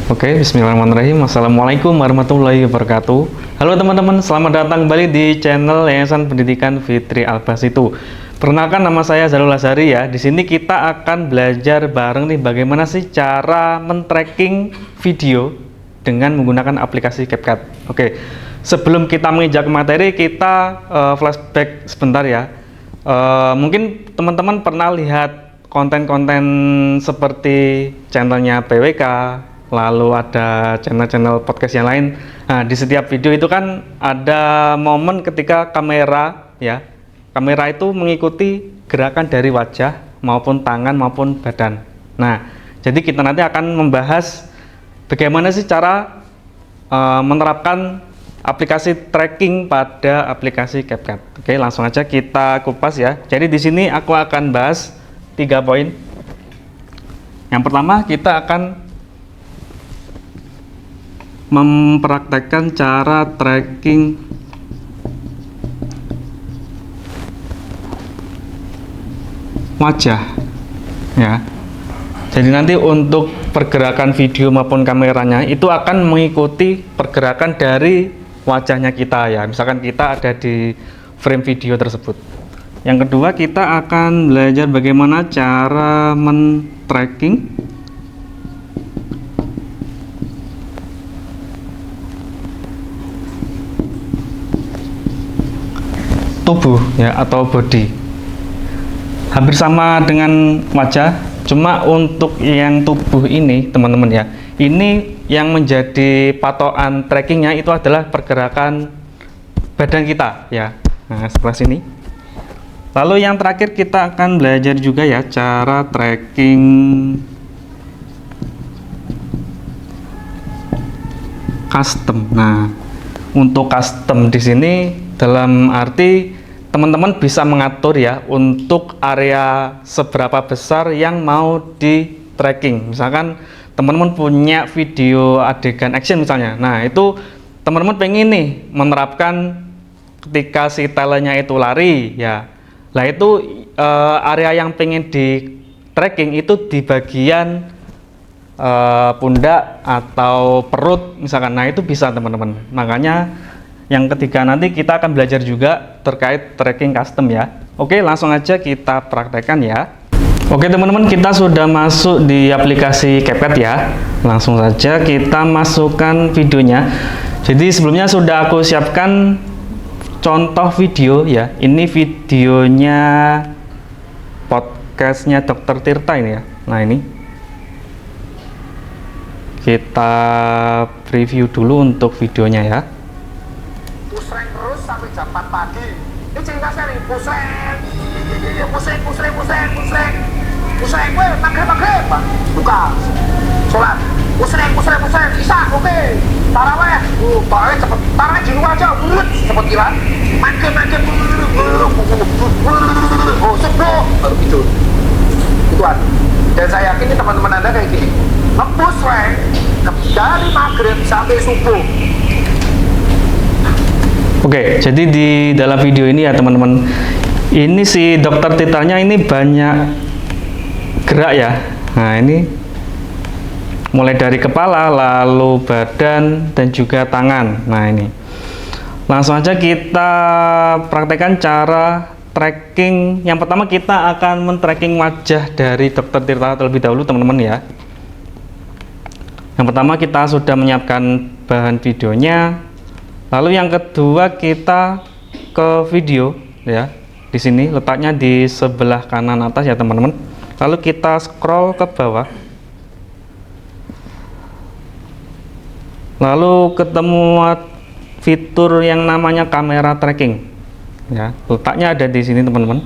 Oke, bismillahirrahmanirrahim. Assalamualaikum warahmatullahi wabarakatuh. Halo teman-teman, selamat datang kembali di channel Yayasan Pendidikan Fitri Al-Basitu. Perkenalkan, nama saya Zalul Azhari ya. Di sini kita akan belajar bareng nih bagaimana sih cara men-tracking video dengan menggunakan aplikasi CapCut. Oke, sebelum kita menginjak materi, kita flashback sebentar ya. Mungkin teman-teman pernah lihat konten-konten seperti channelnya PWK, lalu ada channel-channel podcast yang lain. Nah, di setiap video itu kan ada momen ketika kamera itu mengikuti gerakan dari wajah maupun tangan maupun badan. Nah, jadi kita nanti akan membahas bagaimana sih cara menerapkan aplikasi tracking pada aplikasi CapCut. Oke, langsung aja kita kupas ya. Jadi di sini aku akan bahas 3 poin. Yang pertama, kita akan mempraktekkan cara tracking wajah ya. Jadi nanti untuk pergerakan video maupun kameranya itu akan mengikuti pergerakan dari wajahnya kita ya. Misalkan kita ada di frame video tersebut. Yang kedua, kita akan belajar bagaimana cara men-tracking tubuh ya, atau body. Hampir sama dengan wajah, cuma untuk yang tubuh ini teman-teman ya, ini yang menjadi patokan trackingnya itu adalah pergerakan badan kita ya. Nah, sebelah sini. Lalu yang terakhir, kita akan belajar juga ya cara tracking custom. Nah, untuk custom di sini dalam arti teman-teman bisa mengatur ya untuk area seberapa besar yang mau di tracking. Misalkan teman-teman punya video adegan action misalnya, nah itu teman-teman pengen nih menerapkan ketika si talentnya itu lari ya, lah itu area yang pengen di tracking itu di bagian pundak atau perut misalkan. Nah itu bisa teman-teman. Makanya yang ketiga, nanti kita akan belajar juga terkait tracking custom ya. Oke, langsung aja kita praktekkan ya. Oke teman-teman, kita sudah masuk di aplikasi CapCut ya. Langsung saja kita masukkan videonya. Jadi sebelumnya sudah aku siapkan contoh video ya. Ini videonya podcastnya Dr. Tirta ini ya. Nah ini kita preview dulu untuk videonya ya. Pusreng terus sampai jam 4 pagi. Ini cerita seri, pusreng, gue maghrib, Pak. Buka, sholat, pusreng, isya, oke. Taraweh, cepet, taraweh di luar aja, cepet hilang. Maghrib, oh subuh, baru tidur. Ituan. Dan saya yakin teman-teman Anda kayak gini, ngepusreng dari maghrib sampai subuh. Oke, jadi di dalam video ini ya teman-teman, ini si dokter Tirtanya ini banyak gerak ya. Nah ini mulai dari kepala, lalu badan, dan juga tangan. Nah ini langsung aja kita praktekkan cara tracking. Yang pertama, kita akan men-tracking wajah dari dokter Tirta terlebih dahulu teman-teman ya. Yang pertama, kita sudah menyiapkan bahan videonya. Lalu yang kedua, kita ke video ya. Di sini letaknya di sebelah kanan atas ya teman-teman. Lalu kita scroll ke bawah. Lalu ketemu fitur yang namanya kamera tracking. Ya, letaknya ada di sini teman-teman.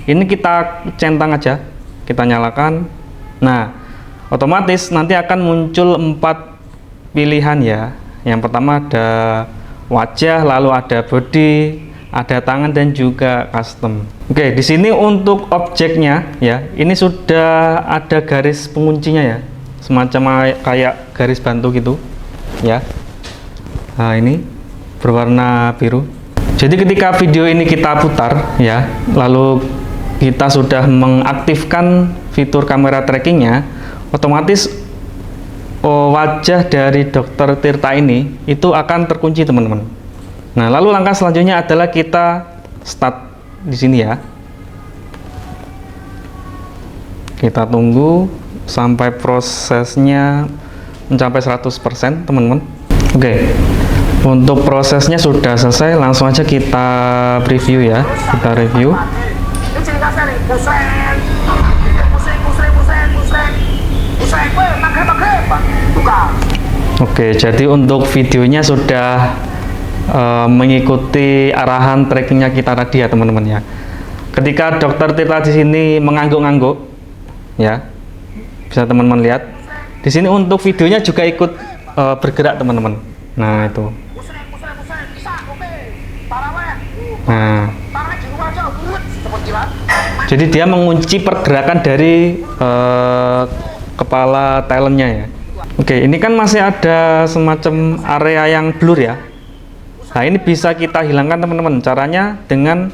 Ini kita centang aja, kita nyalakan. Nah, otomatis nanti akan muncul 4 pilihan ya. Yang pertama ada wajah, lalu ada body, ada tangan, dan juga custom. Oke, di sini untuk objeknya ya, ini sudah ada garis penguncinya ya, semacam kayak garis bantu gitu ya. Nah ini berwarna biru. Jadi ketika video ini kita putar ya, lalu kita sudah mengaktifkan fitur kamera trackingnya, otomatis wajah dari Dokter Tirta ini itu akan terkunci teman-teman. Nah, lalu langkah selanjutnya adalah kita start di sini ya. Kita tunggu sampai prosesnya mencapai 100% teman-teman. Oke, untuk prosesnya sudah selesai, langsung aja kita preview ya. Kita review. Ini ciri khasnya nih, pusreng, buka. Oke, jadi untuk videonya sudah mengikuti arahan trackingnya kita tadi ya teman-teman ya. Ketika Dokter Tirta di sini mengangguk-angguk, ya bisa teman-teman lihat. Di sini untuk videonya juga ikut bergerak teman-teman. Nah itu. Nah, jadi dia mengunci pergerakan dari kepala talentnya ya. Oke, ini kan masih ada semacam area yang blur ya. Nah, ini bisa kita hilangkan teman-teman. Caranya dengan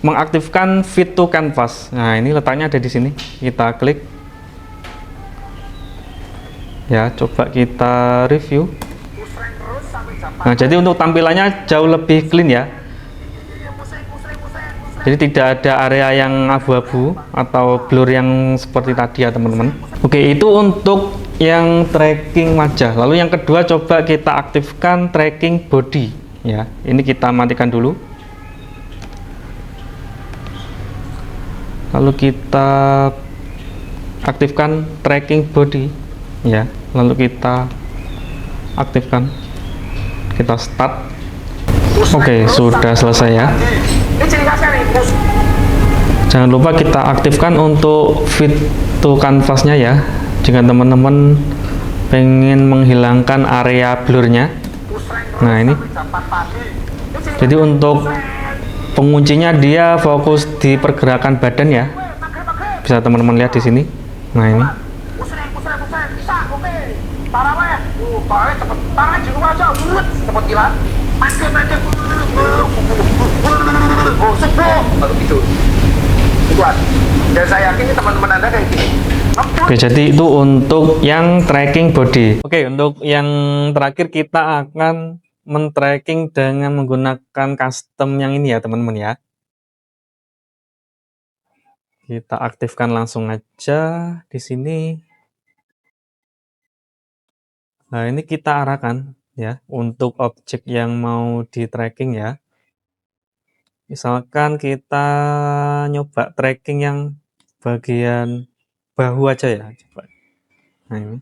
mengaktifkan fit to canvas. Nah, ini letaknya ada di sini. Kita klik. Ya, coba kita review. Nah, jadi untuk tampilannya jauh lebih clean ya. Jadi tidak ada area yang abu-abu atau blur yang seperti tadi ya teman-teman. Oke, itu untuk yang tracking wajah. Lalu yang kedua coba kita aktifkan tracking body ya. Ini kita matikan dulu. Lalu kita aktifkan tracking body ya. Lalu kita aktifkan. Kita start. Oke, sudah selesai ya. Jangan lupa kita aktifkan untuk fit to canvasnya ya. Jika teman-teman pengen menghilangkan area blurnya. Nah ini. Jadi untuk penguncinya dia fokus di pergerakan badan ya. Bisa teman-teman lihat di sini. Nah ini. Dan saya yakin teman-teman Anda kayak gini. Oke, jadi itu untuk yang tracking body. Oke, untuk yang terakhir kita akan men-tracking dengan menggunakan custom yang ini ya teman-teman ya. Kita aktifkan langsung aja di sini. Nah, ini kita arahkan ya untuk objek yang mau di tracking ya. Misalkan kita nyoba tracking yang bagian bahu aja ya, coba. Nah, ini.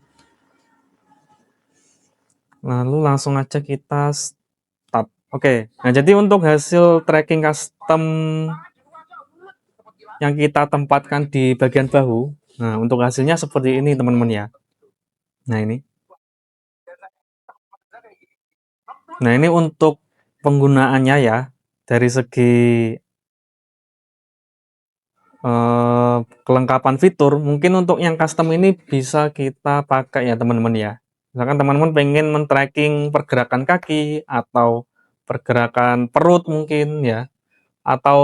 Lalu langsung aja kita start. Oke, nah jadi untuk hasil tracking custom yang kita tempatkan di bagian bahu, nah untuk hasilnya seperti ini teman-teman ya. Nah ini. Nah ini untuk penggunaannya ya, dari segi kelengkapan fitur, mungkin untuk yang custom ini bisa kita pakai ya teman-teman ya. Misalkan teman-teman pengen men-tracking pergerakan kaki atau pergerakan perut mungkin ya, atau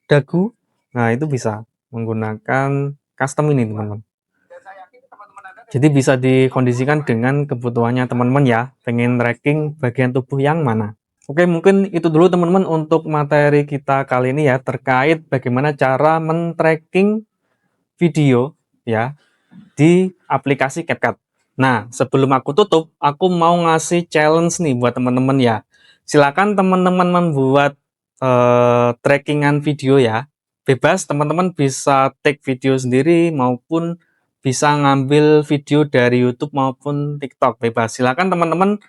dagu. Nah, itu bisa menggunakan custom ini teman-teman. Jadi bisa dikondisikan dengan kebutuhannya teman-teman ya, pengen tracking bagian tubuh yang mana. Oke, mungkin itu dulu teman-teman untuk materi kita kali ini ya, terkait bagaimana cara men-tracking video ya di aplikasi CapCut. Nah, sebelum aku tutup, aku mau ngasih challenge nih buat teman-teman ya. Silakan teman-teman membuat trackingan video ya. Bebas, teman-teman bisa take video sendiri maupun bisa ngambil video dari YouTube maupun TikTok. Bebas. Silakan teman-teman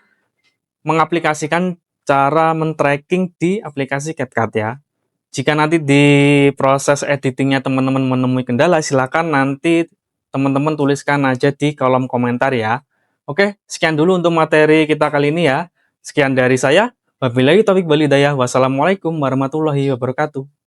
mengaplikasikan cara men-tracking di aplikasi CapCut ya. Jika nanti di proses editingnya teman-teman menemui kendala, silakan nanti teman-teman tuliskan aja di kolom komentar ya. Oke, sekian dulu untuk materi kita kali ini ya. Sekian dari saya. Wabillahi taufiq wal hidayah. Wassalamualaikum warahmatullahi wabarakatuh.